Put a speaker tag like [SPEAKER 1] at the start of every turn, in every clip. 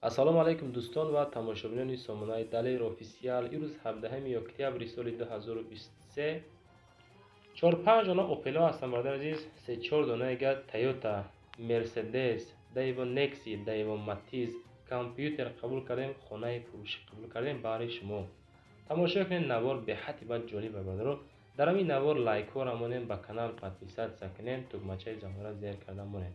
[SPEAKER 1] ассалому алайкум дӯстон ва тамошобинони сомонаи далер офисиал. имрӯз 17 октябри соли 2023 4-5 дона опело ҳастанд бародари азиз, 3-4 донаега Toyota, Mercedes, Daewoo Nexi, Daewoo Matiz компютер қабул кардем, хонаи фурӯшӣ қабул кардем баҳри шумо. тамошо кунед, навор беҳади бад ҷолиб бародаро. дар ҳамин навор лайкҳоро монем, ба канал подписатсия кунем, тугмачаи замонра зер карда монем.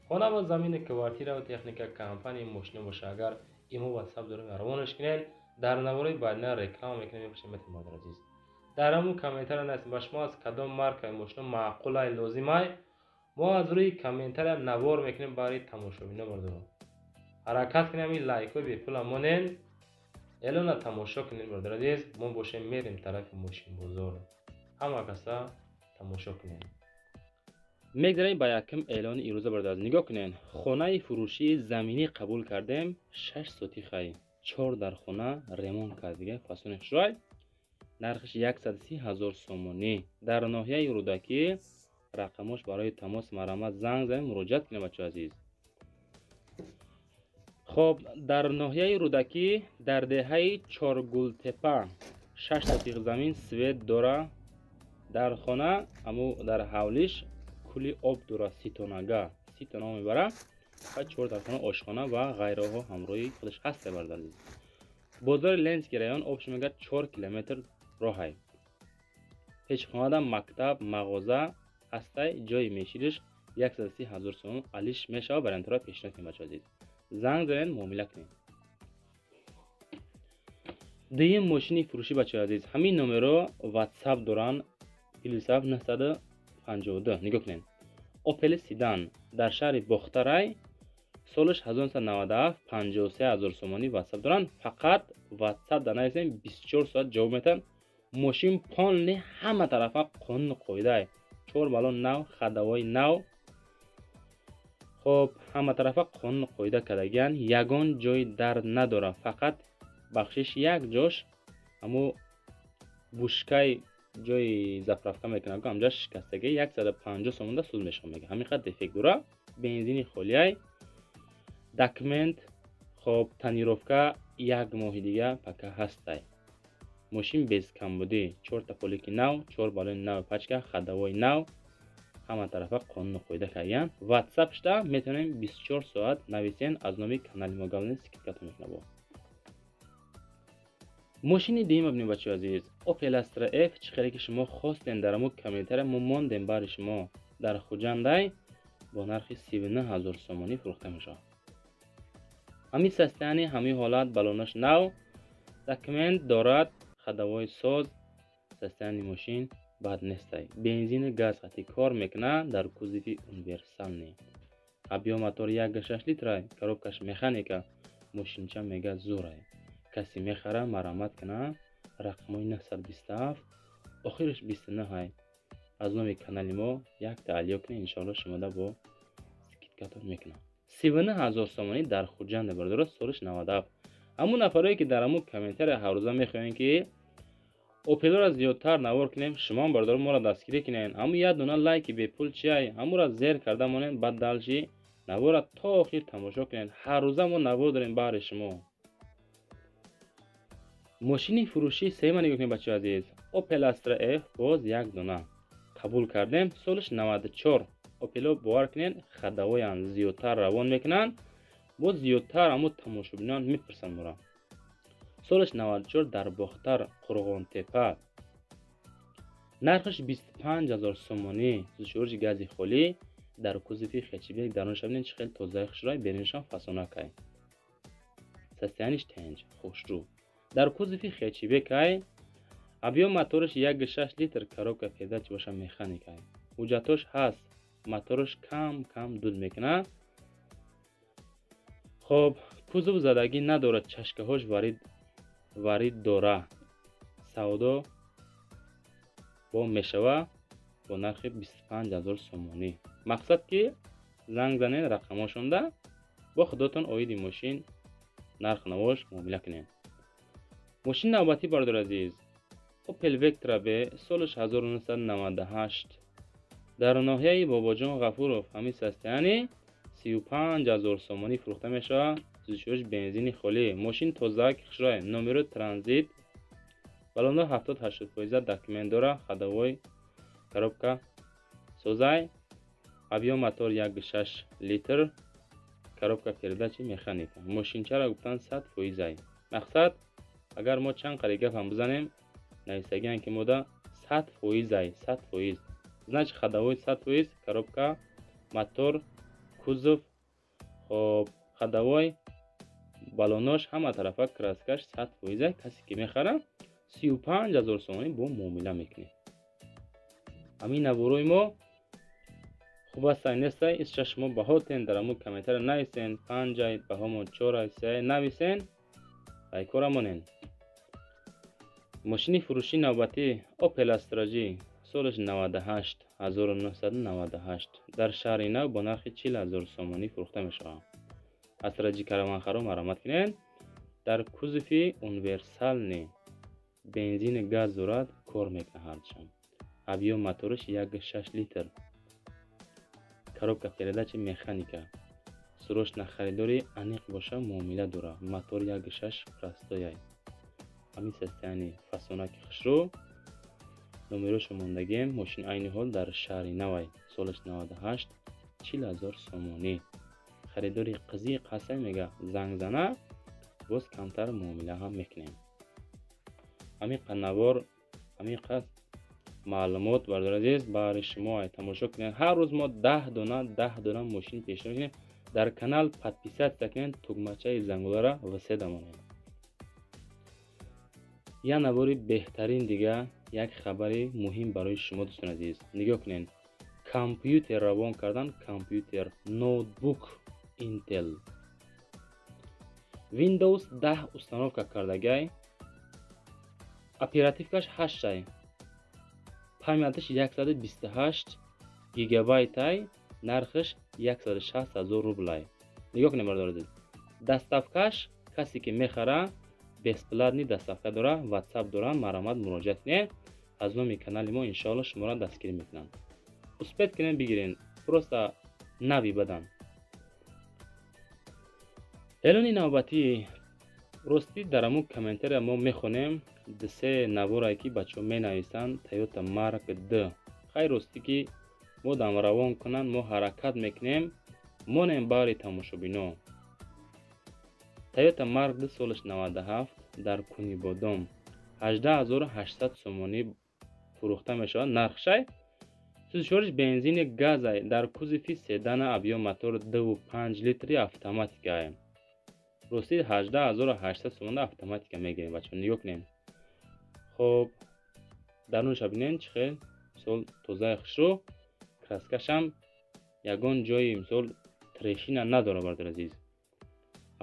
[SPEAKER 1] хона ва замини квартира ва техника компанияи мошина боша. агар имо ватсап дорем равонаш кунед, дар навораи баъдина реклама мекунем, мебошем мадар азиз. дар ҳамун комментария наст ба шумо аз кадом маркаи мошина маъқулай лозимай, мо аз рӯи комментария навор мекунем баҳри тамошобино бардаро. ҳаракат кунем, ин лайкҳои бепула монен, эълона тамошо кунед бардар азиз. мо бошем мерем тарафи мошин бозор. ҳама каса тамошо кунед. мегзарем ба якум эълони ирӯза бардар. нигоҳ кунед, хонаи фурӯшии заминӣ қабул кардем, 6 сотихаи 4 дар хона ремонт кардига фасони хушрай, нархиш 130 000 сомонӣ. дар ноҳияи рӯдакӣ. рақамош барои тамоси марамат занг занед, муроҷиат кунед бачаҳо азиз. хоб, дар ноҳияи рӯдакӣ, дар деҳаи Чоргултепа 6 сотих замин свет дора. дар хона аму дар ҳавлиш кули об дора, 30 тонага 30 тона мебара ва 4 дар хона ошхона ва ғайраҳо ҳамроҳи худаш ҳаст бардар. бозори Ленинский район обш мега 4 километр роҳай. пешхонада мактаб, мағоза ҳастай, ҷои мешириш 130 000 сомон алиш мешава. бар интирои пешниҳод кунед бачаҳо азиз. занг занед, муомила кунед. дуюм мошини фурӯшӣ бачаҳо азиз. ҳамин номерро ватсап доранд, +7 952. нигоҳ кунед. Opel Sedan дар шаҳри Бохтарай, солиш 1997, 53 000 сомонӣ ватсап доранд. фақат ватсап дар нависем, 24 соат ҷавоб метан. мошин полни ҳама тарафа қонуну қоидай, 4 балон нав, хадавои нав. хоб, ҳама тарафа қонуну қоида кардагиян. ягон ҷои дард надора, фақат бахшиш як ҷош аммо бушкаи ҷои заправка мекунад, ҳамҷа шикастаги 150 сомонда суд мешава мега. ҳамин қадр дефект дора. бензини холияй, документ, хоб, тонировка 1 моҳи дига пака ҳастай. мошин без камбудӣ, 4 та полики нав, 4 балони нав пачка, хадавои нав, ҳама тарафа қонуну қоида кардагиян. ватсапшда метавонем 24 соат нависен, аз номи канали мо гавнен скидка мекунабо. мошини дуюм бинем бачаҳо азиз. Opel Astra F. чӣ қадре ки шумо хостен дар ҳамун комментария мо мондем баҳри шумо. дар Хуҷандай бо нархи 39 000 сомонӣ фурӯхта мешавад. ҳамин састяни ҳамин ҳолат, балонаш нав, документ дорад, хадавои соз. састяни мошин бад нестай. бензини газ қати кор мекунад, дар кузови универсални. объем мотор 1.6 литрай, коробкаш механика, мошинча мега зурай. каси мехара, марамат кана. рақамои 927, охириш 29. аз номи канали мо як таълиё кунед, иншоалло шумода бо скидкатон мекунам. 39 000 сомонӣ дар Хуҷанда бародаро, солиш 97. ҳамун нафарое ки дар ҳамун комментария ҳаррӯза мехоҳем ки опелоро зиёдтар навор кунем, шумо бародаро моро дастгирӣ кунед. ҳамун як дона лайки бепул чиай, ҳамура зер карда монед, баъд далши навора то охир тамошо кунед. ҳаррӯза мо навор дорем баҳри шумо. мошини фурӯшии сеюма нигоҳ кунед бачаҳо азиз. Opel Astra F боз як дона қабул кардем, солиш 94. опело бовар кунед, хадавоян зиёдтар равон мекунанд, боз зиёдтар аммо тамошобинон мепурсанд мора. солиш 94 дар Бохтар, Қурғонтепа. нархиш 25 000 сомонӣ. зушурҷи гази холӣ, дар кузови хечибек дарунаш бинед, чӣ хел тозаи хушрай, берунишам фасонакай. састяниш тенҷ, хушрӯ. дар кузови хечибекай, объем моториш 1.6 литр, коробка передач боша механикай. ҳуҷҷатош ҳаст, моториш кам дуд мекунад. хоб, кузов задагӣ надорад, чашкаҳош варид дора. савдо бо мешава бо нархи 25 000 сомонӣ. мақсад ки занг занед, рақамошонда бо худотон оиди мошин нарх навош муомила кунед. мошини навбатӣ бародари азиз. Opel Vectra B, солиш 1998. дар ноҳияи Бобоҷон Ғафуров, ҳамин састяни 35000 сомонӣ фурӯхта мешавад. 36 бензини холӣ. Мошин тозаак хушрой. Номери транзит. Балонро 70-80% документ дора. Ходовой коробка созай. Объем мотор 1.6 литр. Коробка передачи механика. Мошинчара гуфтан 100%. Мақсад агар мо чанд қари гап ҳам бизанем, нависагиан ки мода 100%, 100%. Значит ходовой 100%, коробка, мотор, кузов, хоб ходовой, балонош, ҳама тарафа краскаш 100%. Касе ки мехара 35000 сомонӣ бо муомила мекунед. Амин наворои мо خوب است نیست است شما بهاتین در امو کامنتر نویسین 5 بهامون 4 3 نویسین لایکورمونین. ماشین فروشی نوبتی اوپل استراجی سالش 98 1998 در شهر نو با نرخ 40000 سومانی فروخته می شود. استراجی کاروانخرا مرمت کنین. در کوزفی اونیورسال نی بنزین گاز دارد کار میکنه هرچند. ابیوم موتورش 1.6 لیتر. коробка передачи механика. Срочно харидори аниқ боша муомила дора. Мотор 1.6 простояй. Ҳамин состояние фасонаки хушро. Номерошо мондагем. Мошин айни ҳол дар шаҳри Навай. Солаш 98 40000 сомонӣ. Харидори қизии қасай мега занг зана боз камтар муомила ҳам мекунем. Ҳамин қанавор ҳамин қас маълумот бардор азиз бари шумо тамошо кунед. Ҳар рӯз мо 10 дона мошин пешниҳод мекунем. Дар канал подписатсия кунед, тугмачаи зангулара васеда монед. Я навори беҳтарин дига як хабари муҳим барои шумо дӯстон азиз. Нигоҳ кунед. Компютер равон кардан, компютер, ноутбук Intel. Windows 10 установка кардагай. Оперативкаш 8 памятиш 128 гигабайтай, нархиш 160000 рублай. Нигоҳ кунед бардор азиз. Доставкаш касе ки мехара бесплатни доставка дора, WhatsApp дора, марамат муроҷиат кунед. Аз номи канали мо иншоалло шуморо дастгирӣ мекунам. Успед кунед бигирин. Просто нави бадан. эълони навбатӣ рости дар аму комментария мо мехонем. Се навора ки бачаҳо менависанд Toyota Mark D. Хай рости ки мо дам равон кунанд, мо ҳаракат мекунем, монем баъри тамошобино. Toyota Mark D солаш 97 дар куни бодом 18800 сомонӣ фурӯхта мешавад. Нархшай 34 бензини газай дар кузофи седана объем мотор 2.5 литри автоматикае. рости 18800 сомон автоматика мегирем бачаҳо. нигоҳ кунем. خب درونش ببینین چه مثال توزیع خشرو краскашам ягон ҷои мисол трешина надора бардор азиз.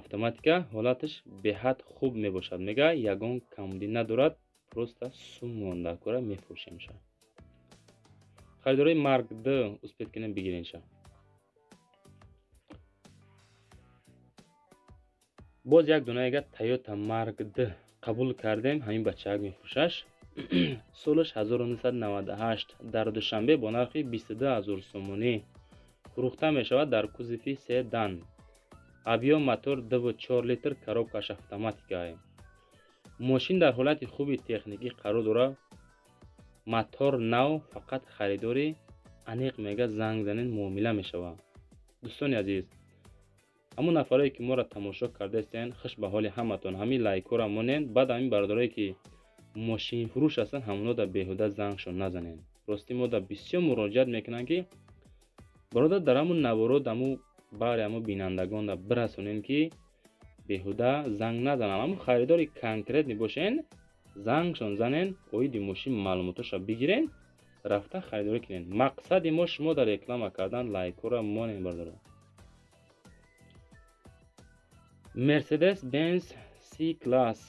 [SPEAKER 1] автоматика ҳолаташ беҳад хуб мебошад. мега ягон камбудӣ надорад, просто сум монда кора мефурӯшемша. харидори Mark D успед кунем бигиринша. боз як дунаега Toyota Mark D қабул кардем. ҳамин бачаак мефурӯшаш. солаш 1998 дар душанбе бо нархи 22000 сомонӣ фурӯхта мешавад. дар кузофи седан. объем мотор 2.4 литр, коробкаш автоматикае. мошин дар ҳолати хуби техникӣ қарор дорад. мотор нав, фақат харидори аниқ мега занг занен муомила мешавад. дӯстони азиз, ҳамун нафаре ки моро тамошо кардаистен, хуш ба ҳоли ҳаматон. ҳамин лайкора монен. баъд ҳамин бародаре ки мошин фурӯш ҳастанд, ҳамуно да беҳуда зангшон назанен. рости мо да бисёр муроҷиат мекунанд ки бародар дар ҳамун наворот ҳаму баъри ҳаму бинандагон да бирасонем ки беҳуда занг назананд. ҳамун харидори конкретни бошен, зангшон занен, оиди мошин маълумоташа бигирен, рафта харидорӣ кунен. мақсади мо шумо да реклама кардан лайкора монен бардора. Mercedes-Benz C-Class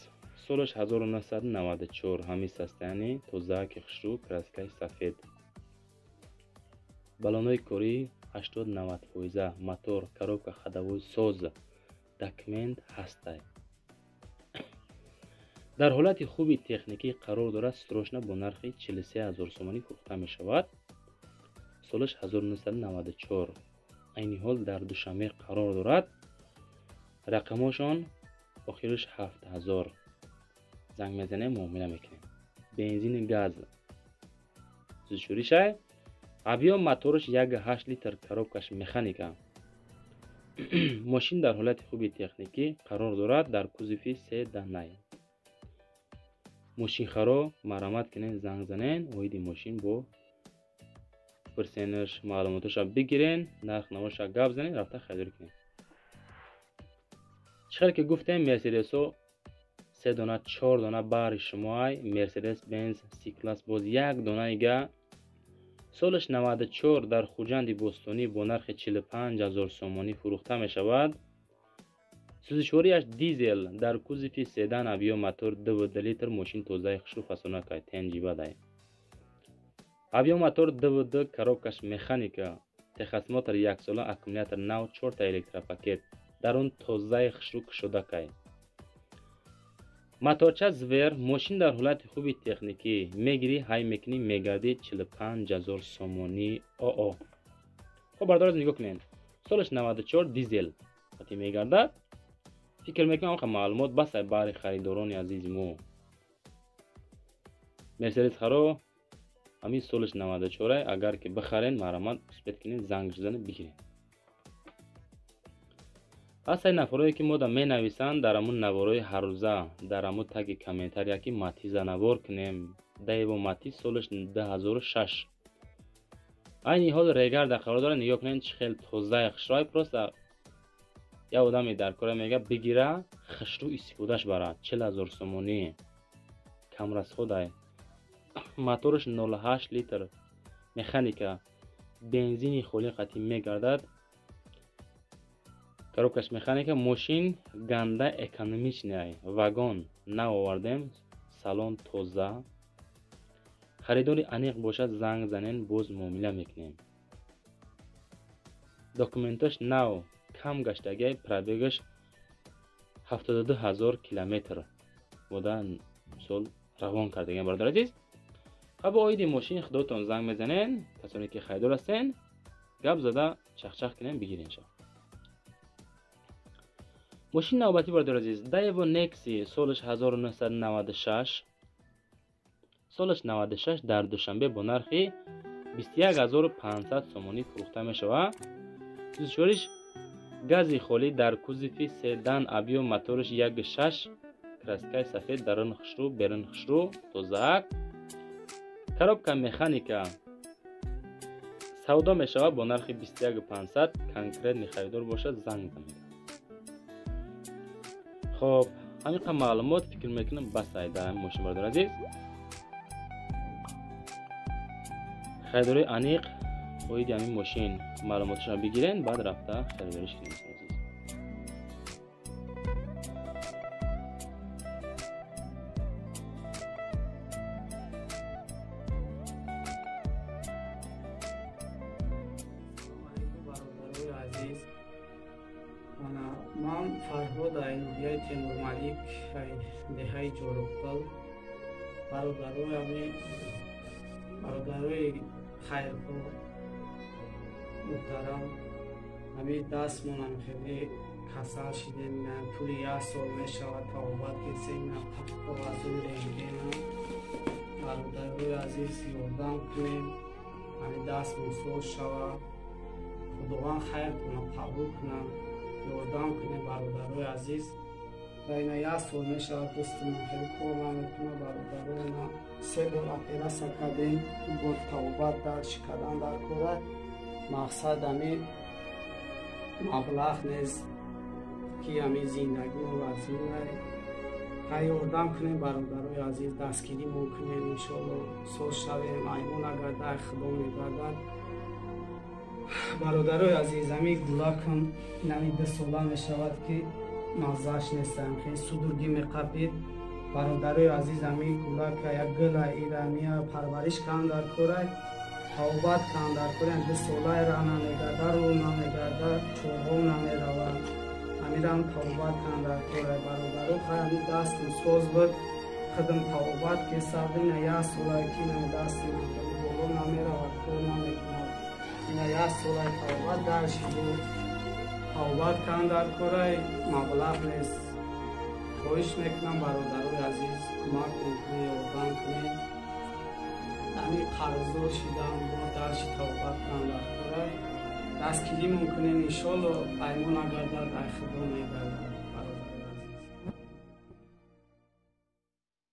[SPEAKER 1] солаш 1994 ҳамин состояние тозааки хушрӯ, краскаи сафед. балонои корӣ 80-90%, мотор, коробка ходовой соз, документ ҳастай. дар ҳолати хуби техникӣ қарор дорад. срочно бо нархи 43000 сомонӣ фурӯхта мешавад. солаш 1994. این حال در دوشنبه قرار دارد. رقمشان آخرش 7000 زنگ میزنیم معامله میکنیم. بنزین گاز سوزشوری شای авио моторш 1.8 литр коробкаш механика. ماشین در حالت خوبی تکنیکی قرار دارد در کوزوفی 3 دانه. ماشین خراب مرمت کنین زنگ زنین اوید ماشین با پرسنش معلوماتش بگیرین نرخ نمایش گپ زنین رفته خرید کنین. چقدر که گفتم مرسدسو 3 دانه 4 دانه بار شمای مرسدس بنز سی کلاس باز یک دانه ایگه سالش 94 در خوجند بوستونی با نرخ 45000 سومانی فروخته می شود. سوزشوریش دیزل در کوزوفی سیدان авио мотор 2 لیتر ماشین توزیع خشو فسونه که تنجیبه ده. авио мотор 2 коробкаш механика تخصمات یک ساله اکومولاتور نو 4 تا الکتروپاکت در اون توزیع خشو شده که موتورچه زور ماشین در حالت خوبی تکنیکی میگیری های میکنی میگردی 45000 سومانی آ. خب بردارز نگاه کنین سالش 94 دیزل وقتی میگرده فکر میکنم آخه معلومات بس برای خریداران عزیز مو مرسدس خرو همین سالش 94 اگر که بخرین مرمت اثبات کنین زنگ زدن بگیرین. اصلا نفرایی که ما می نویسند در همون نوارای هر روزه در همون تگ کامنتر یکی ماتیز نوار کنیم دیو ماتیز سالش 2006 این حال ریگر در خبر داره نگاه کنین چه خیلی توزیع خشرای پروست یا آدمی در کاره میگه بگیره خشرو استفادهش برد 40000 سومانی کم رس خوده موتورش 0.8 لیتر مکانیکا بنزینی خولی قطعی میگردد коробкаш механика ماشین گنده اکونومیچ نه واگن نه آوردیم سالن توزه خریداری انیق باشد زنگ زنین باز معامله میکنیم. داکومنتش نو کم گشتگی پرابگش 72000 کیلومتر بودن سال روان کردگیم برادر عزیز. خب اوید ماشین خودتون زنگ میزنین کسانی که خریدار هستین گپ زده چخ کنین بگیرین شو. ماشین نوبتی برادر عزیز دیو نکسی سالش 1996 سالش 96 در دوشنبه با نرخی 21500 سومانی فروخته می شود. سوزشوریش گازی خالی در کوزوفی سیدان авио موتورش 1.6 کراسکای سفید درون خشرو بیرون خشرو توزک коробка مکانیکا سودا می شود با نرخ 21500 کنکرت خریدار باشد زنگ زنید. خب همین معلومات فکر میکنم بس در ماشین برادر عزیز خریداری انیق باید همین ماشین معلوماتش رو بگیرین بعد رفته خریداریش کنید عزیز.
[SPEAKER 2] من فرهاد اینویای تیمور ملیک دهی جوربکل برادروی خیرخو محترم همی دست مونم خیلی کسل شدیم پولی یک سال می شود توبت کسیم کاغذوی رنگین برادروی عزیز یردم کنیم همی دست مصول شود خداوند خیر کنم قبول کنم یردم کنیم برادروی عزیز و اینا یک سال می شود دوست من خیلی کار میکنه برادروی من 3 بار اپیراسیون کردیم با توبت در شکردن در کاره مقصد همی مبلغ نیست که همی زندگی و وزیر که یردم کنیم برادروی عزیز دستگیری ممکنه انشاءالله سال شویم ایمون اگر در خدا میگردد برادروی عزیز همی گلاکم نمی 2 ساله می شود که مزهش نیستم خیلی سودرگی می قبید برادروی عزیز همی گلاک یک گل ایرانی پرورش کن در کوره توبت کن در کوره 2 ساله را نمیگرده رو نمیگرده چوبو نمی روند همیرم توبت کن در کوره برادرو خیلی دست سوز بود خدم توبت که سردین 1 ساله که نمی دست نمی بولو نمی رود کور نمی کنم اینا یک سال توبت در شدو توبت کن در کارای مبلغ نیست. خواهش میکنم برادرای عزیز کمک میکنی یاردن کنید. یعنی قرضدار شدم با درش توبت کن در کارای دستگیری میکنین انشالله پیمان نگردد ای خدا نگردد.